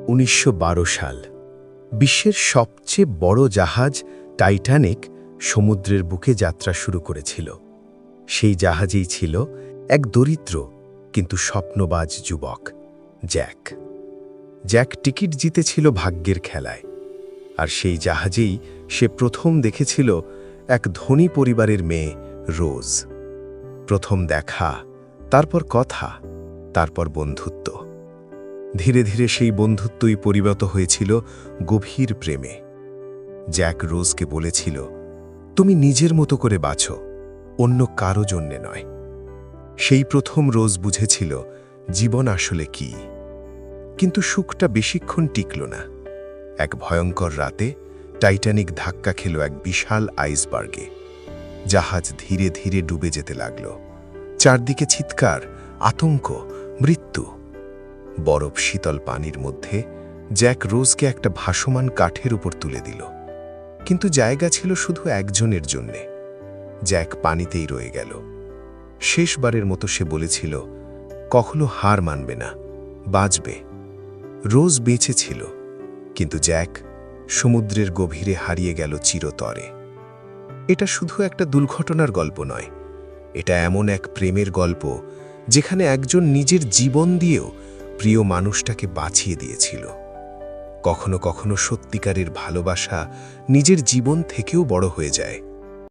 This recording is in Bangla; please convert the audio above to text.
1912 সাল। বিশ্বের সবচেয়ে বড় জাহাজ টাইটানিক সমুদ্রের বুকে যাত্রা শুরু করেছিল। সেই জাহাজেই ছিল এক দরিদ্র কিন্তু স্বপ্নবাজ যুবক, জ্যাক। জ্যাক টিকিট জিতেছিল ভাগ্যের খেলায়, আর সেই জাহাজেই সে প্রথম দেখেছিল এক ধনী পরিবারের মেয়ে, রোজ। প্রথম দেখা, তারপর কথা, তারপর বন্ধুত্ব। ধীরে ধীরে সেই বন্ধুত্বই পরিণত হয়েছিল গভীর প্রেমে। জ্যাক রোজকে বলেছিল, তুমি নিজের মতো করে বাঁচো, অন্য কারো জন্যে নয়। সেই প্রথম রোজ বুঝেছিল জীবন আসলে কি। কিন্তু সুখটা বেশিক্ষণ টিকল না। এক ভয়ঙ্কর রাতে টাইটানিক ধাক্কা খেল এক বিশাল আইসবার্গে। জাহাজ ধীরে ধীরে ডুবে যেতে লাগল। চারদিকে চিৎকার, আতঙ্ক, মৃত্যু। বরফ শীতল পানির মধ্যে জ্যাক রোজকে একটা ভাসমান কাঠের উপর তুলে দিল। কিন্তু জায়গা ছিল শুধু একজনের জন্যে। জ্যাক পানিতেই রয়ে গেল। শেষবারের মতো সে বলেছিল, কখনো হার মানবে না, বাঁচবে। রোজ বেঁচে ছিল, কিন্তু জ্যাক সমুদ্রের গভীরে হারিয়ে গেল চিরতরে। এটা শুধু একটা দুর্ঘটনার গল্প নয়, এটা এমন এক প্রেমের গল্প যেখানে একজন নিজের জীবন দিয়েও প্রিয় মানুষটাকে বাঁচিয়ে দিয়েছিল। কখনো কখনো সত্যিকারের ভালোবাসা নিজের জীবন থেকেও বড় হয়ে যায়।